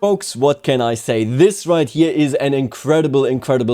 Folks, what can I say? This right here is an incredible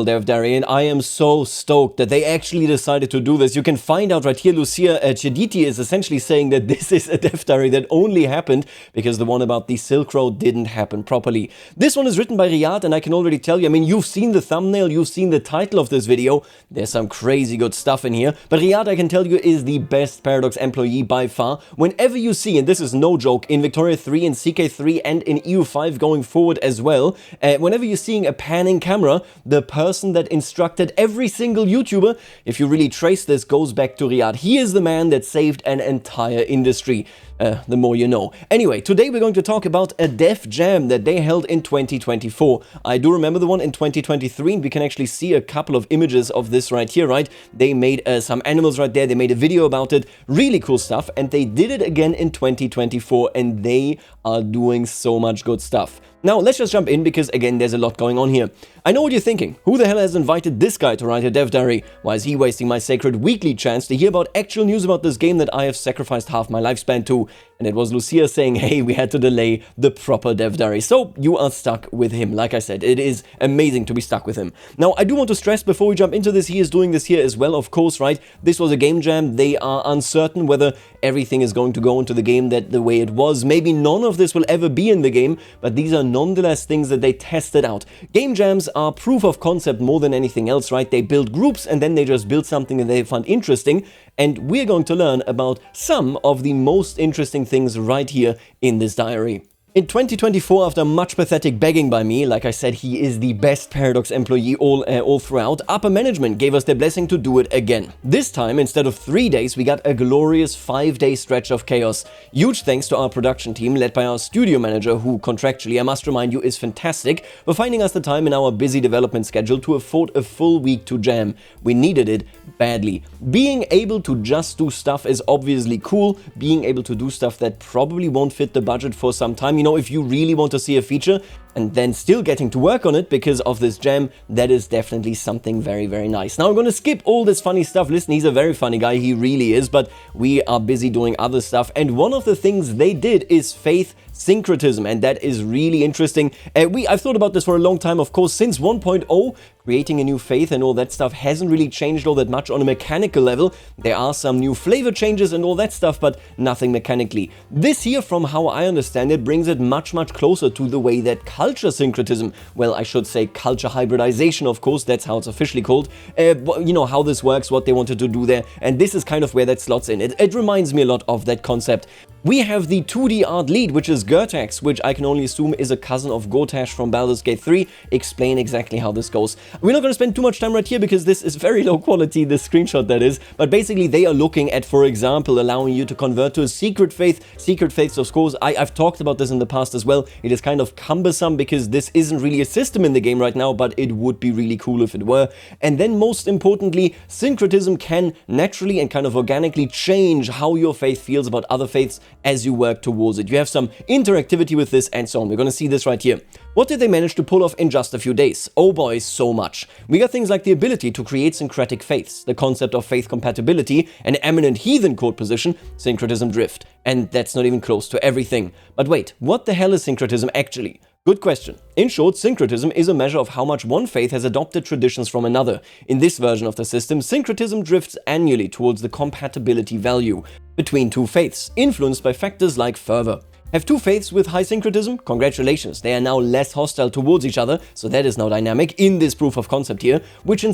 dev diary, and I am so stoked that they actually decided to do this. You can find out right here, Lucia Chediti is essentially saying that this is a dev diary that only happened because the one about the Silk Road didn't happen properly. This one is written by Riyadh, and I can already tell you, I mean, you've seen the thumbnail, you've seen the title of this video. There's some crazy good stuff in here, but Riyadh, I can tell you, is the best Paradox employee by far. Whenever you see, and this is no joke, in Victoria 3 and CK3 and in EU5 going forward as well, whenever you're seeing a panning camera, the person that instructed every single YouTuber, if you really trace this, goes back to Riyadh. He is the man that saved an entire industry. The more you know. Anyway, today we're going to talk about a dev jam that they held in 2024. I do remember the one in 2023, and we can actually see a couple of images of this right here, right? They made some animals right there, they made a video about it, really cool stuff, and they did it again in 2024, and they are doing so much good stuff. Now, let's just jump in because, again, there's a lot going on here. I know what you're thinking. Who the hell has invited this guy to write a dev diary? Why is he wasting my sacred weekly chance to hear about actual news about this game that I have sacrificed half my lifespan to? And it was Lucia saying, hey, we had to delay the proper dev diary. So you are stuck with him. Like I said, it is amazing to be stuck with him. Now, I do want to stress before we jump into this, he is doing this here as well, of course, right? This was a game jam. They are uncertain whether everything is going to go into the game that the way it was. Maybe none of this will ever be in the game, but these are nonetheless things that they tested out. Game jams are proof of concept more than anything else, right? They build groups and then they just build something that they find interesting, and we're going to learn about some of the most interesting things right here in this diary. In 2024, after much pathetic begging by me, like I said, he is the best Paradox employee all throughout, upper management gave us their blessing to do it again. This time, instead of 3 days, we got a glorious 5-day stretch of chaos. Huge thanks to our production team, led by our studio manager, who contractually, I must remind you, is fantastic, for finding us the time in our busy development schedule to afford a full week to jam. We needed it badly. Being able to just do stuff is obviously cool. Being able to do stuff that probably won't fit the budget for some time, you know, if you really want to see a feature and then still getting to work on it because of this jam, that is definitely something very nice. Now I'm going to skip all this funny stuff. Listen, he's a very funny guy, he really is, but we are busy doing other stuff, and one of the things they did is faith syncretism, and that is really interesting. I've thought about this for a long time, of course. Since 1.0, creating a new faith and all that stuff hasn't really changed all that much on a mechanical level. There are some new flavor changes and all that stuff, but nothing mechanically. This here, from how I understand it, brings it much closer to the way that culture syncretism, well, I should say culture hybridization, of course, that's how it's officially called, you know, how this works, what they wanted to do there, and this is kind of where that slots in. It reminds me a lot of that concept. We have the 2D art lead, which is Gertax, which I can only assume is a cousin of Gortash from Baldur's Gate 3. Explain exactly how this goes. We're not going to spend too much time right here because this is very low quality, this screenshot that is, but basically they are looking at, for example, allowing you to convert to a secret faith. Secret faiths, of course, I've talked about this in the past as well. It is kind of cumbersome because this isn't really a system in the game right now, but it would be really cool if it were. And then most importantly, syncretism can naturally and kind of organically change how your faith feels about other faiths as you work towards it. You have some interactivity with this and so on. We're going to see this right here. What did they manage to pull off in just a few days? Oh boy, so much. We got things like the ability to create syncretic faiths, the concept of faith compatibility, an eminent heathen court position, syncretism drift. And that's not even close to everything. But wait, what the hell is syncretism actually? Good question. In short, syncretism is a measure of how much one faith has adopted traditions from another. In this version of the system, syncretism drifts annually towards the compatibility value between two faiths, influenced by factors like fervor. Have two faiths with high syncretism? Congratulations, they are now less hostile towards each other, so that is now dynamic in this proof of concept here, which in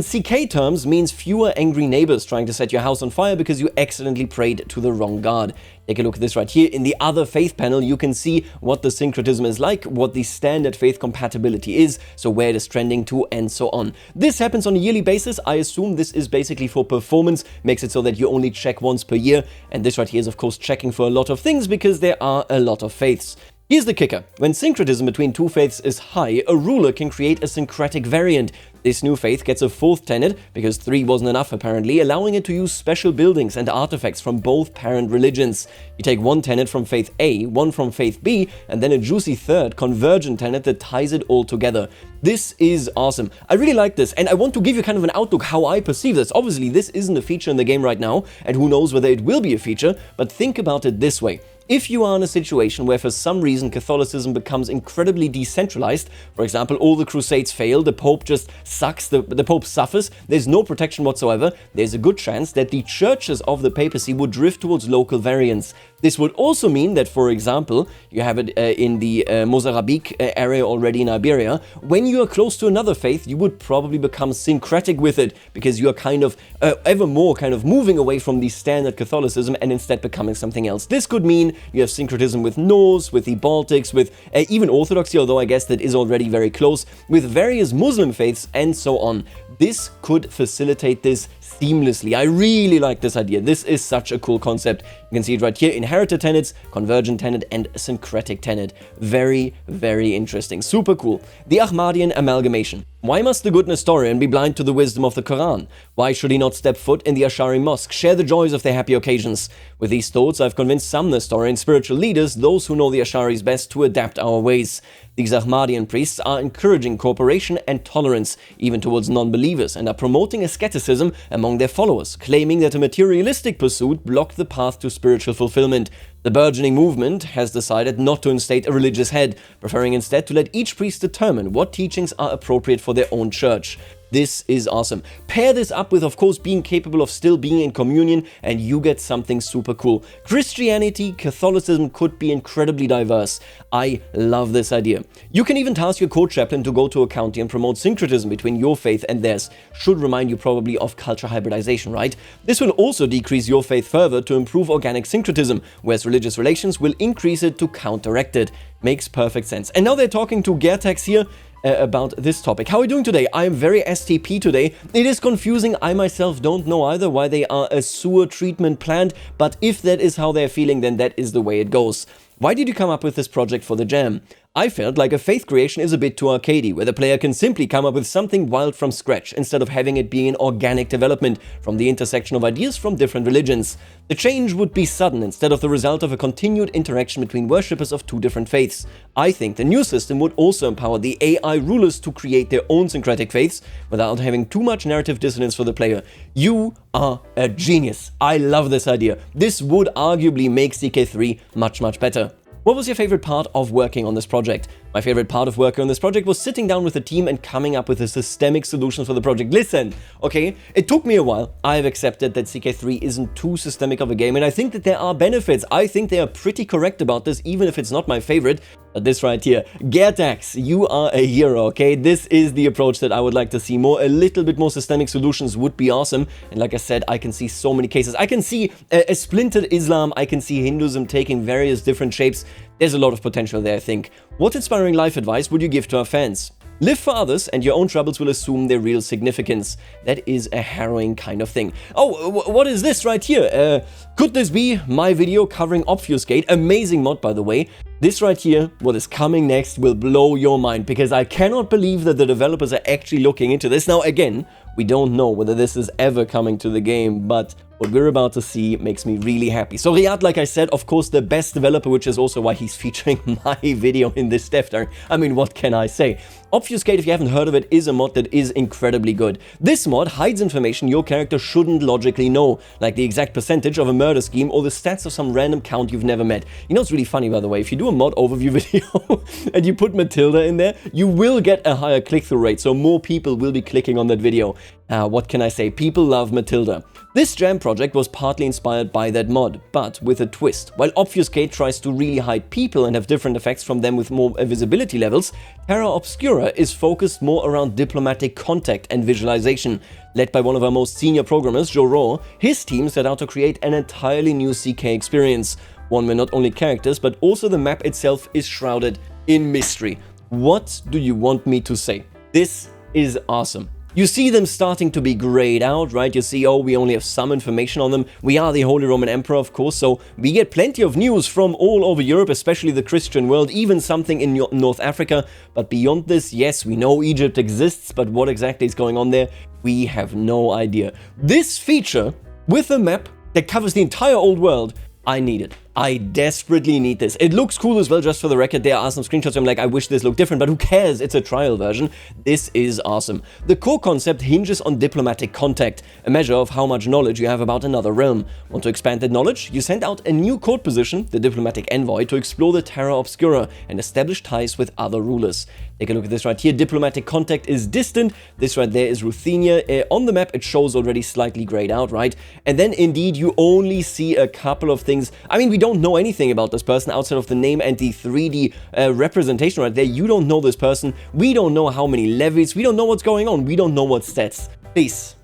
CK terms means fewer angry neighbors trying to set your house on fire because you accidentally prayed to the wrong god. Take a look at this right here. In the other faith panel, you can see what the syncretism is like, what the standard faith compatibility is, so where it is trending to, and so on. This happens on a yearly basis. I assume this is basically for performance, makes it so that you only check once per year, and this right here is of course checking for a lot of things because there are a lot of faiths. Here's the kicker. When syncretism between two faiths is high, a ruler can create a syncretic variant. This new faith gets a 4th tenet, because 3 wasn't enough apparently, allowing it to use special buildings and artifacts from both parent religions. You take 1 tenet from faith A, 1 from faith B, and then a juicy 3rd, convergent tenet that ties it all together. This is awesome. I really like this, and I want to give you kind of an outlook how I perceive this. Obviously, this isn't a feature in the game right now, and who knows whether it will be a feature, but think about it this way. If you are in a situation where for some reason Catholicism becomes incredibly decentralized, for example, all the Crusades fail, the Pope just sucks, the Pope suffers, there's no protection whatsoever, there's a good chance that the churches of the papacy would drift towards local variants. This would also mean that, for example, you have it in the Mozambique area already in Iberia, when you are close to another faith, you would probably become syncretic with it, because you are kind of ever more kind of moving away from the standard Catholicism and instead becoming something else. This could mean you have syncretism with Norse, with the Baltics, with even Orthodoxy, although I guess that is already very close, with various Muslim faiths, and so on. This could facilitate this seamlessly. I really like this idea. This is such a cool concept. You can see it right here. Inherited tenets, convergent tenet, and syncretic tenet. Very, very interesting. Super cool. The Ahmadian amalgamation. Why must the good Nestorian be blind to the wisdom of the Quran? Why should he not step foot in the Ash'ari mosque, share the joys of their happy occasions? With these thoughts, I've convinced some Nestorian spiritual leaders, those who know the Ash'aris best, to adapt our ways. These Ahmadian priests are encouraging cooperation and tolerance, even towards non-believers, and are promoting asceticism among their followers, claiming that a materialistic pursuit blocked the path to spiritual fulfillment. The burgeoning movement has decided not to instate a religious head, preferring instead to let each priest determine what teachings are appropriate for their own church. This is awesome. Pair this up with, of course, being capable of still being in communion, and you get something super cool. Christianity, Catholicism could be incredibly diverse. I love this idea. You can even task your court chaplain to go to a county and promote syncretism between your faith and theirs. Should remind you probably of culture hybridization, right? This will also decrease your faith further to improve organic syncretism, whereas religious relations will increase it to counteract it. Makes perfect sense. And now they're talking to Gertax here about this topic. How are we doing today? I am very STP today. It is confusing. I myself don't know either why they are a sewer treatment plant, but if that is how they're feeling, then that is the way it goes. Why did you come up with this project for the jam? I felt like a faith creation is a bit too arcadey, where the player can simply come up with something wild from scratch, instead of having it be an organic development from the intersection of ideas from different religions. The change would be sudden, instead of the result of a continued interaction between worshippers of two different faiths. I think the new system would also empower the AI rulers to create their own syncretic faiths, without having too much narrative dissonance for the player. You are a genius. I love this idea. This would arguably make CK3 much better. What was your favorite part of working on this project? My favorite part of working on this project was sitting down with the team and coming up with a systemic solution for the project. Listen, okay, it took me a while. I've accepted that CK3 isn't too systemic of a game, and I think that there are benefits. I think they are pretty correct about this, even if it's not my favorite. But this right here, Gertax, you are a hero, okay? This is the approach that I would like to see more. A little bit more systemic solutions would be awesome. And like I said, I can see so many cases. I can see a splintered Islam. I can see Hinduism taking various different shapes. There's a lot of potential there, I think. What inspiring life advice would you give to our fans? Live for others, and your own troubles will assume their real significance. That is a harrowing kind of thing. Oh, what is this right here? Could this be my video covering Obfuscate? Amazing mod, by the way. This right here, what is coming next, will blow your mind, because I cannot believe that the developers are actually looking into this. Now, again, we don't know whether this is ever coming to the game, but what we're about to see makes me really happy. So Riyad, like I said, of course, the best developer, which is also why he's featuring my video in this dev diary. I mean, what can I say? Obfuscate, if you haven't heard of it, is a mod that is incredibly good. This mod hides information your character shouldn't logically know, like the exact percentage of a murder scheme or the stats of some random count you've never met. You know, it's really funny, by the way, if you do a mod overview video and you put Matilda in there, you will get a higher click-through rate, so more people will be clicking on that video. What can I say? People love Matilda. This jam project was partly inspired by that mod, but with a twist. While Obfuscate tries to really hide people and have different effects from them with more visibility levels, Terra Obscura is focused more around diplomatic contact and visualization. Led by one of our most senior programmers, Joe Raw, his team set out to create an entirely new CK experience. One where not only characters, but also the map itself is shrouded in mystery. What do you want me to say? This is awesome. You see them starting to be grayed out, right? You see, oh, we only have some information on them. We are the Holy Roman Emperor, of course, so we get plenty of news from all over Europe, especially the Christian world, even something in North Africa. But beyond this, yes, we know Egypt exists, but what exactly is going on there, we have no idea. This feature, with a map that covers the entire old world, I need it. I desperately need this. It looks cool as well, just for the record. There are some screenshots where I'm like, I wish this looked different, but who cares? It's a trial version. This is awesome. The core concept hinges on diplomatic contact, a measure of how much knowledge you have about another realm. Want to expand that knowledge? You send out a new court position, the diplomatic envoy, to explore the Terra obscura and establish ties with other rulers. Take a look at this right here. Diplomatic contact is distant. This right there is Ruthenia. On the map, it shows already slightly grayed out, right? And then indeed, you only see a couple of things. I mean, we don't know anything about this person outside of the name and the 3D representation right there. You don't know this person. We don't know how many levies. We don't know what's going on. We don't know what stats. Please,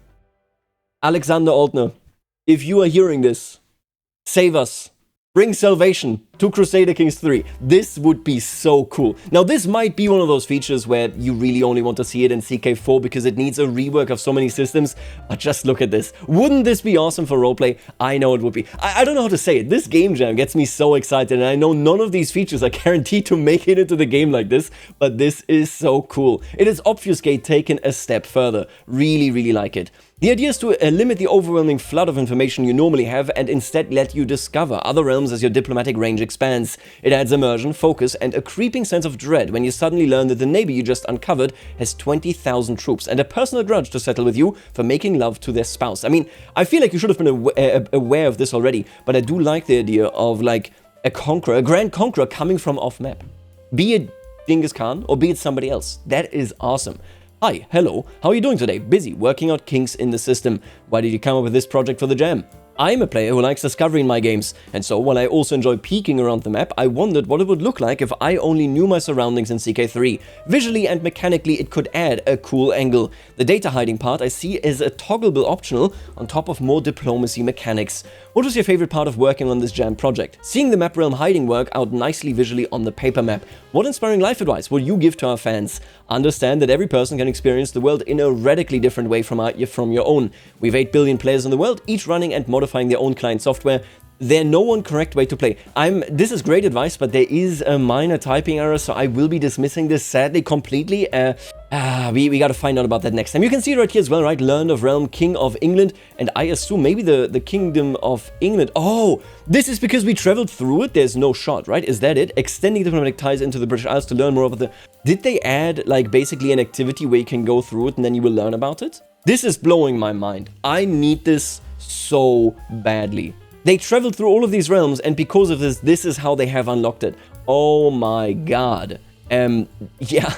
Alexander Altner, if you are hearing this, save us. Bring salvation to Crusader Kings III. This would be so cool. Now, this might be one of those features where you really only want to see it in CK4 because it needs a rework of so many systems, but just look at this. Wouldn't this be awesome for roleplay? I know it would be. I don't know how to say it. This game jam gets me so excited, and I know none of these features are guaranteed to make it into the game like this, but this is so cool. It is Obfuscate taken a step further. Really, really like it. The idea is to limit the overwhelming flood of information you normally have and instead let you discover other realms as your diplomatic range expands. It adds immersion, focus, and a creeping sense of dread when you suddenly learn that the neighbor you just uncovered has 20,000 troops and a personal grudge to settle with you for making love to their spouse. I mean, I feel like you should have been aware of this already, but I do like the idea of like a conqueror, a grand conqueror coming from off-map. Be it Genghis Khan or be it somebody else. That is awesome. Hi, hello, how are you doing today? Busy, working out kinks in the system. Why did you come up with this project for the jam? I'm a player who likes discovery in my games, and so while I also enjoy peeking around the map, I wondered what it would look like if I only knew my surroundings in CK3. Visually and mechanically, it could add a cool angle. The data hiding part I see as a toggleable optional on top of more diplomacy mechanics. What was your favorite part of working on this jam project? Seeing the map realm hiding work out nicely visually on the paper map. What inspiring life advice would you give to our fans? Understand that every person can experience the world in a radically different way from your own. We've 8 billion players in the world, each running and modifying their own client software. There's no one correct way to play. This is great advice, but there is a minor typing error, so I will be dismissing this sadly completely. We gotta find out about that next time. You can see it right here as well, right? Learned of realm, King of England, and I assume maybe the Kingdom of England. Oh, this is because we traveled through it. There's no shot, right? Is that it? Extending diplomatic ties into the British Isles to learn more about the... Did they add, like, basically an activity where you can go through it and then you will learn about it? This is blowing my mind. I need this so badly. They traveled through all of these realms, and because of this, this is how they have unlocked it. Oh my god. Yeah,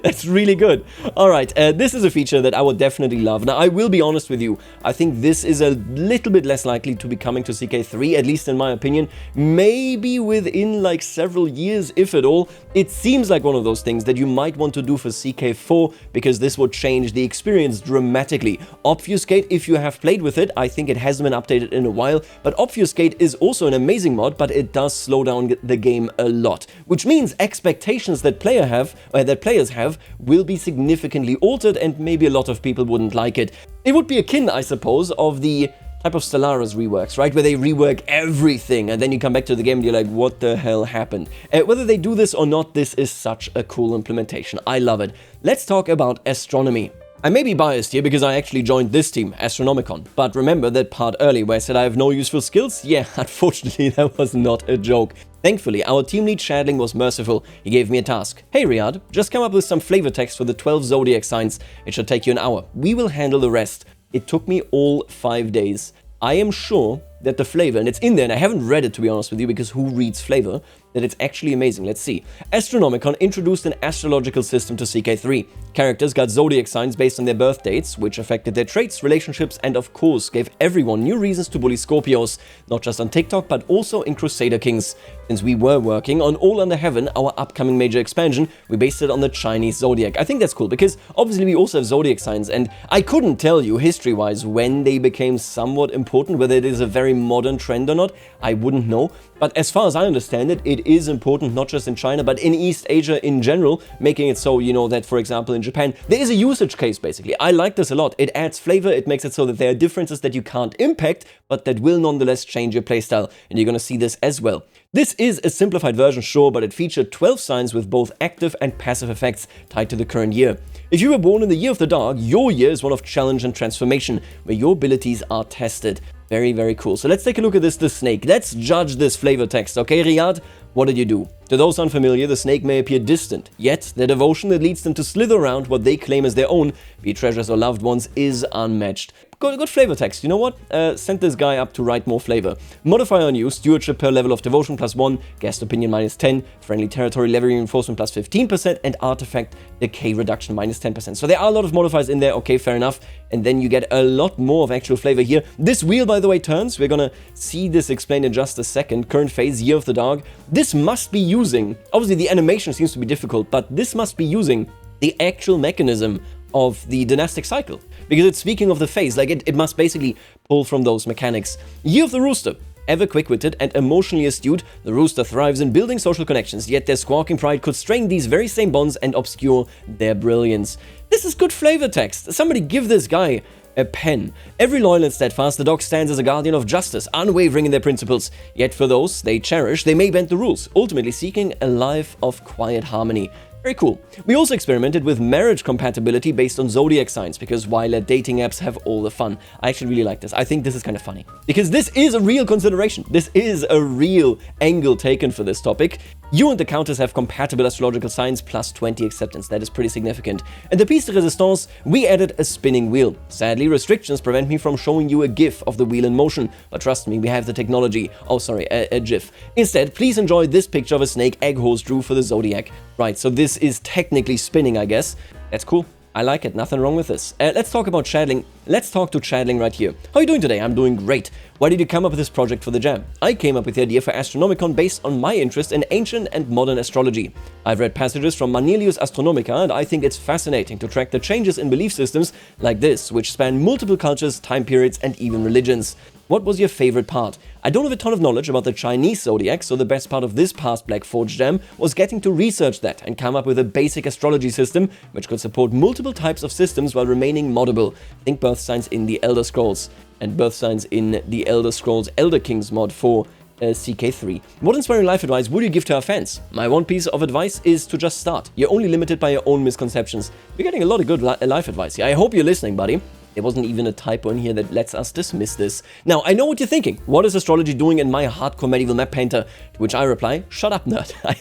that's really good. All right, this is a feature that I would definitely love. Now, I will be honest with you. I think this is a little bit less likely to be coming to CK3, at least in my opinion. Maybe within like several years, if at all. It seems like one of those things that you might want to do for CK4 because this would change the experience dramatically. Obfuscate, if you have played with it, I think it hasn't been updated in a while, but Obfuscate is also an amazing mod, but it does slow down the game a lot, which means expectations that players have will be significantly altered, and maybe a lot of people wouldn't like it. It would be akin, I suppose, of the type of Stellaris reworks, right? Where they rework everything, and then you come back to the game and you're like, what the hell happened? Whether they do this or not, this is such a cool implementation. I love it. Let's talk about astronomy. I may be biased here because I actually joined this team, Astronomicon, but remember that part earlier where I said I have no useful skills? Yeah, unfortunately that was not a joke. Thankfully, our team lead Shadling was merciful. He gave me a task. Hey Riyadh, just come up with some flavor text for the 12 zodiac signs. It should take you an hour. We will handle the rest. It took me all 5 days. I am sure that the flavor, and it's in there, and I haven't read it to be honest with you, because who reads flavor, that it's actually amazing. Let's see. Astronomicon introduced an astrological system to CK3. Characters got zodiac signs based on their birth dates, which affected their traits, relationships, and of course gave everyone new reasons to bully Scorpios, not just on TikTok, but also in Crusader Kings. Since we were working on All Under Heaven, our upcoming major expansion, we based it on the Chinese zodiac. I think that's cool, because obviously we also have zodiac signs, and I couldn't tell you history-wise when they became somewhat important, whether it is a very modern trend or not, I wouldn't know, But as far as I understand it, it is important not just in China, but in East Asia in general, making it so, that, for example, in Japan, there is a usage case, basically. I like this a lot. It adds flavor, it makes it so that there are differences that you can't impact, but that will nonetheless change your playstyle, and you're gonna see this as well. This is a simplified version, sure, but it featured 12 signs with both active and passive effects tied to the current year. If you were born in the year of the dog, your year is one of challenge and transformation, where your abilities are tested. Very, very cool. So let's take a look at the snake. Let's judge this flavor text, okay, Riyadh? What did you do? To those unfamiliar, the snake may appear distant, yet their devotion that leads them to slither around what they claim as their own, be it treasures or loved ones, is unmatched. Good flavor text. You know what? Send this guy up to write more flavor. Modifier on you, stewardship per level of devotion +1, guest opinion -10, friendly territory level reinforcement +15%, and artifact decay reduction -10%. So there are a lot of modifiers in there, okay, fair enough. And then you get a lot more of actual flavor here. This wheel, by the way, turns. We're gonna see this explained in just a second. Current phase, year of the dog. This must be using, obviously the animation seems to be difficult, but this must be using the actual mechanism of the dynastic cycle. Because it's speaking of the phase, like it must basically pull from those mechanics. Year of the rooster. Ever quick-witted and emotionally astute, the rooster thrives in building social connections, yet their squawking pride could strain these very same bonds and obscure their brilliance. This is good flavor text. Somebody give this guy a pen. Every loyal and steadfast, the dog stands as a guardian of justice, unwavering in their principles. Yet for those they cherish, they may bend the rules, ultimately seeking a life of quiet harmony. Very cool. We also experimented with marriage compatibility based on zodiac signs, because while dating apps have all the fun, I actually really like this. I think this is kind of funny, because this is a real consideration. This is a real angle taken for this topic. You and the countess have compatible astrological signs +20 acceptance. That is pretty significant. And the piece de resistance, we added a spinning wheel. Sadly, restrictions prevent me from showing you a GIF of the wheel in motion, but trust me, we have the technology. Oh, sorry, a GIF. Instead, please enjoy this picture of a snake egg horse drew for the zodiac. Right, so this is technically spinning, I guess. That's cool. I like it. Nothing wrong with this. Let's talk about Chadling. Let's talk to Chadling right here. How are you doing today? I'm doing great. Why did you come up with this project for the jam? I came up with the idea for Astronomicon based on my interest in ancient and modern astrology. I've read passages from Manilius Astronomica, and I think it's fascinating to track the changes in belief systems like this, which span multiple cultures, time periods, and even religions. What was your favorite part? I don't have a ton of knowledge about the Chinese zodiac, so the best part of this past Black Forge jam was getting to research that and come up with a basic astrology system which could support multiple types of systems while remaining moddable. Think birth signs in the Elder Scrolls and birth signs in the Elder Scrolls Elder Kings mod for CK3. What inspiring life advice would you give to our fans? My one piece of advice is to just start. You're only limited by your own misconceptions. You're getting a lot of good life advice here. I hope you're listening, buddy. There wasn't even a typo in here that lets us dismiss this. Now, I know what you're thinking. What is astrology doing in my hardcore medieval map painter? To which I reply, shut up, nerd. I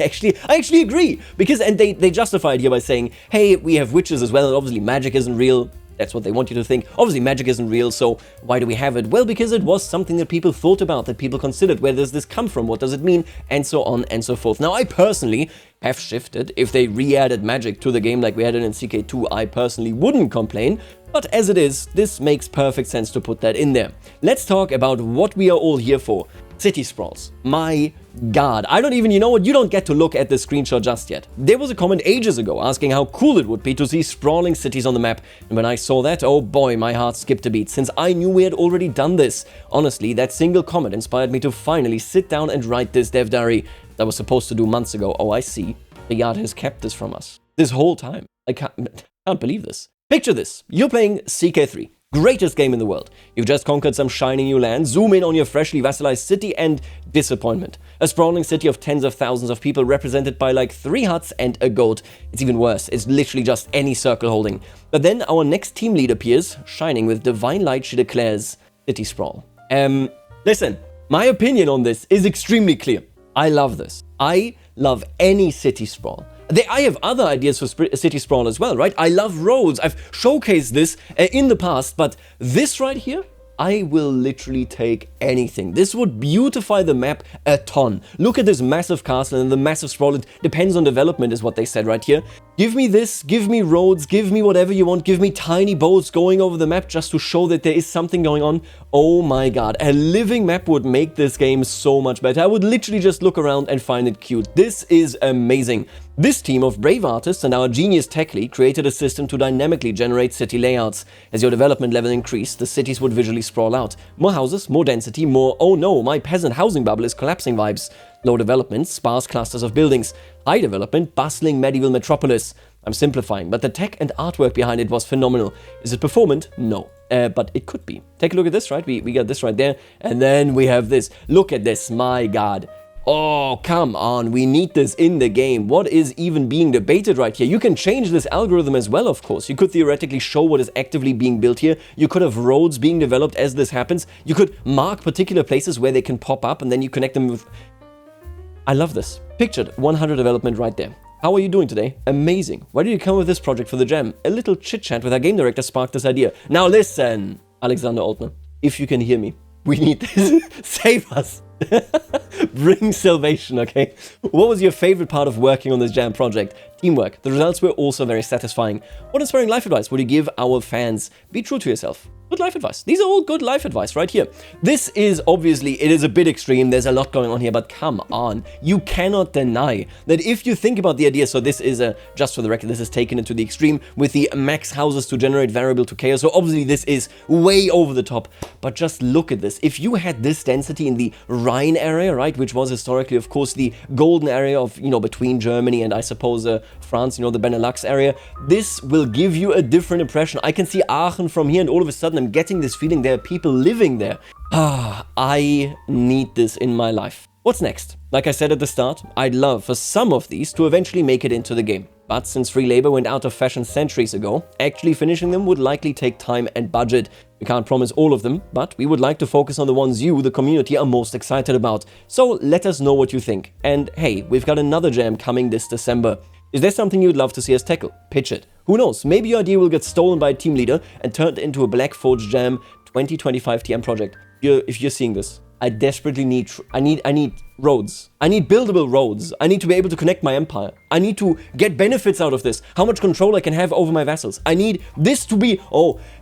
actually agree. Because, and they justify it here by saying, hey, we have witches as well, and obviously magic isn't real. That's what they want you to think. Obviously, magic isn't real, so why do we have it? Well, because it was something that people thought about, that people considered. Where does this come from? What does it mean? And so on and so forth. Now, I personally have shifted. If they re-added magic to the game like we had it in CK2, I personally wouldn't complain. But as it is, this makes perfect sense to put that in there. Let's talk about what we are all here for. City sprawls. My god. I don't even, you know what, you don't get to look at this screenshot just yet. There was a comment ages ago asking how cool it would be to see sprawling cities on the map. And when I saw that, oh boy, my heart skipped a beat, since I knew we had already done this. Honestly, that single comment inspired me to finally sit down and write this dev diary that I was supposed to do months ago. Oh, I see. Riyadh has kept this from us. This whole time. I can't believe this. Picture this. You're playing CK3. Greatest game in the world. You've just conquered some shiny new land, zoom in on your freshly vassalized city, and disappointment. A sprawling city of tens of thousands of people represented by like 3 huts and a goat. It's even worse, it's literally just any circle holding. But then our next team lead appears, shining with divine light. She declares, city sprawl. Listen, my opinion on this is extremely clear. I love this. I love any city sprawl. I have other ideas for city sprawl as well, right? I love roads. I've showcased this in the past, but this right here, I will literally take anything. This would beautify the map a ton. Look at this massive castle and the massive sprawl. It depends on development is what they said right here. Give me this, give me roads, give me whatever you want, give me tiny boats going over the map just to show that there is something going on. Oh my god, a living map would make this game so much better. I would literally just look around and find it cute. This is amazing. This team of brave artists and our genius tech lead created a system to dynamically generate city layouts. As your development level increased, the cities would visually sprawl out. More houses, more density, more "oh no, my peasant housing bubble is collapsing" vibes. Low development, sparse clusters of buildings. High development, bustling medieval metropolis. I'm simplifying, but the tech and artwork behind it was phenomenal. Is it performant? No. But it could be. Take a look at this, right? We got this right there. And then we have this. Look at this, my god. Oh, come on, we need this in the game. What is even being debated right here? You can change this algorithm as well, of course. You could theoretically show what is actively being built here. You could have roads being developed as this happens. You could mark particular places where they can pop up and then you connect them with... I love this. Pictured 100 development right there. How are you doing today? Amazing. Why did you come with this project for the jam? A little chit-chat with our game director sparked this idea. Now listen, Alexander Altner, if you can hear me, we need this. Save us. Bring salvation, okay? What was your favorite part of working on this jam project? Teamwork. The results were also very satisfying. What inspiring life advice would you give our fans? Be true to yourself. Good life advice. These are all good life advice right here. This is obviously, it is a bit extreme. There's a lot going on here, but come on. You cannot deny that if you think about the idea, so this is just for the record, this is taken into the extreme with the max houses to generate variable to chaos. So obviously this is way over the top, but just look at this. If you had this density in the Rhine area, right, which was historically, of course, the golden area of, between Germany and I suppose France, the Benelux area, this will give you a different impression. I can see Aachen from here and all of a sudden I'm getting this feeling there are people living there. I need this in my life. What's next? Like I said at the start, I'd love for some of these to eventually make it into the game. But since free labor went out of fashion centuries ago, actually finishing them would likely take time and budget. We can't promise all of them, but we would like to focus on the ones you, the community, are most excited about. So let us know what you think. And hey, we've got another jam coming this December. Is there something you'd love to see us tackle? Pitch it. Who knows, maybe your idea will get stolen by a team leader and turned into a Black Forge Jam 2025 TM project. If you're seeing this, I desperately need roads. I need buildable roads. I need to be able to connect my empire. I need to get benefits out of this. How much control I can have over my vassals. I need this to be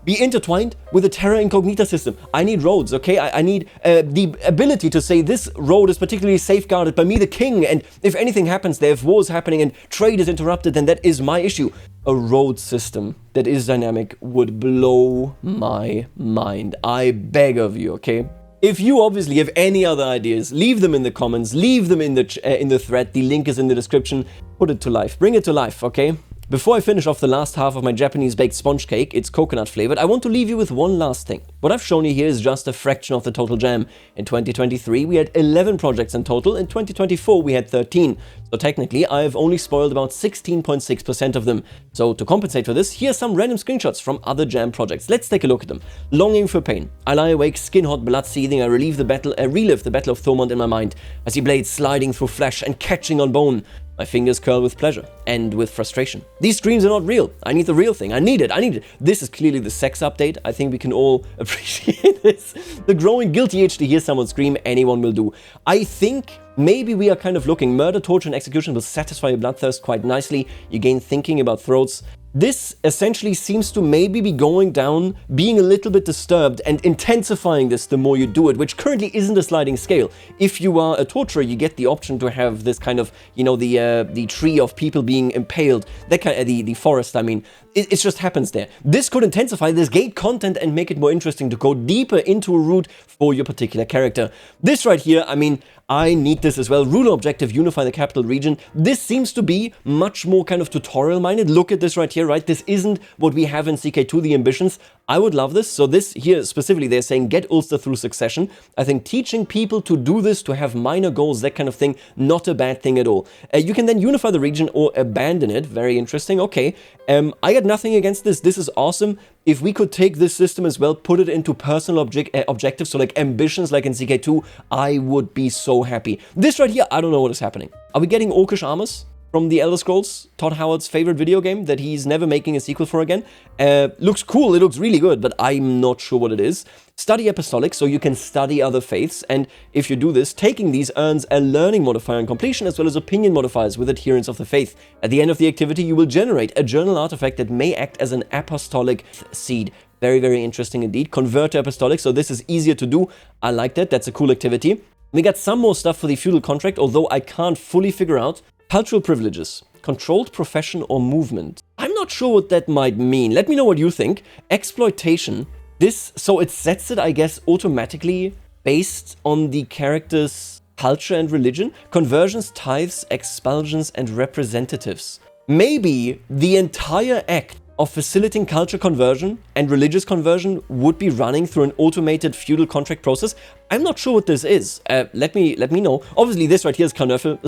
intertwined with the Terra Incognita system. I need roads, okay? I need the ability to say this road is particularly safeguarded by me, the king, and if anything happens there, if wars happening and trade is interrupted, then that is my issue. A road system that is dynamic would blow my mind. I beg of you, okay? If you obviously have any other ideas, leave them in the comments, leave them in the thread, the link is in the description. Put it to life, bring it to life, okay? Before I finish off the last half of my Japanese baked sponge cake, it's coconut flavored, I want to leave you with one last thing. What I've shown you here is just a fraction of the total jam. In 2023, we had 11 projects in total, in 2024 we had 13. So technically, I've only spoiled about 16.6% of them. So to compensate for this, here are some random screenshots from other jam projects. Let's take a look at them. Longing for pain. I lie awake, skin hot, blood seething, I relive the Battle of Thormont in my mind. I see blades sliding through flesh and catching on bone. My fingers curl with pleasure and with frustration. These dreams are not real. I need the real thing. I need it. This is clearly the sex update. I think we can all appreciate this. The growing guilty itch to hear someone scream, anyone will do. I think maybe we are kind of looking. Murder, torture, and execution will satisfy your bloodthirst quite nicely. You gain thinking about throats. This essentially seems to maybe be going down, being a little bit disturbed and intensifying this the more you do it, which currently isn't a sliding scale. If you are a torturer, you get the option to have this kind of, the tree of people being impaled, that kind of, the forest, I mean. It just happens there. This could intensify this gate content and make it more interesting to go deeper into a route for your particular character. This right here, I mean, I need this as well. Ruler objective, unify the capital region. This seems to be much more kind of tutorial-minded. Look at this right here, right? This isn't what we have in CK2, the ambitions. I would love this. So this here specifically, they're saying get Ulster through succession. I think teaching people to do this, to have minor goals, that kind of thing, not a bad thing at all. You can then unify the region or abandon it. Very interesting. Okay. I got nothing against this. This is awesome. If we could take this system as well, put it into personal objectives, so like ambitions like in CK2, I would be so happy. This right here, I don't know what is happening. Are we getting orcish armors? from the Elder Scrolls, Todd Howard's favorite video game that he's never making a sequel for again. Looks cool, it looks really good, but I'm not sure what it is. Study Apostolic, so you can study other faiths, and if you do this, taking these earns a learning modifier on completion as well as opinion modifiers with adherence of the faith. At the end of the activity, you will generate a journal artifact that may act as an apostolic seed. Very, very interesting indeed. Convert to Apostolic, so this is easier to do. I like that, that's a cool activity. We got some more stuff for the feudal contract, although I can't fully figure out. Cultural privileges, controlled profession or movement. I'm not sure what that might mean. Let me know what you think. Exploitation. So it sets it, I guess, automatically based on the character's culture and religion. Conversions, tithes, expulsions, and representatives. Maybe the entire act of facilitating culture conversion and religious conversion would be running through an automated feudal contract process. I'm not sure what this is. Let me know. Obviously, this right here is Karnöffel.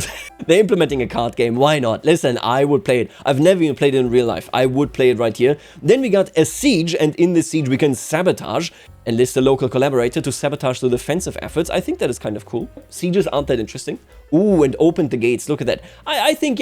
They're implementing a card game. Why not? Listen, I would play it. I've never even played it in real life. I would play it right here. Then we got a siege, and in this siege we can sabotage. Enlist a local collaborator to sabotage the defensive efforts. I think that is kind of cool. Sieges aren't that interesting. Ooh, and opened the gates. Look at that. I think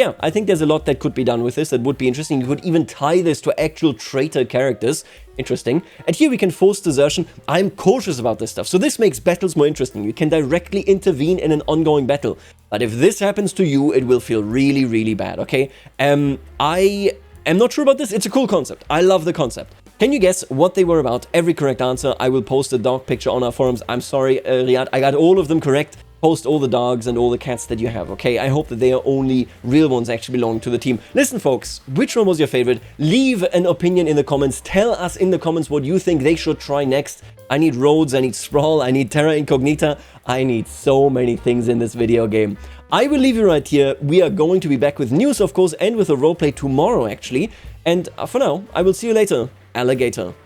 there's a lot that could be done with this that would be interesting. You could even tie this to actual traitor characters. Interesting. And here we can force desertion. I'm cautious about this stuff. So this makes battles more interesting. You can directly intervene in an ongoing battle. But if this happens to you, it will feel really, really bad, okay? I am not sure about this. It's a cool concept. I love the concept. Can you guess what they were about? Every correct answer. I will post a dog picture on our forums. I'm sorry, Riyadh. I got all of them correct. Post all the dogs and all the cats that you have, okay? I hope that they are only real ones actually belong to the team. Listen, folks, which one was your favorite? Leave an opinion in the comments. Tell us in the comments what you think they should try next. I need roads, I need sprawl, I need Terra Incognita. I need so many things in this video game. I will leave you right here. We are going to be back with news, of course, and with a roleplay tomorrow, actually. And for now, I will see you later, alligator.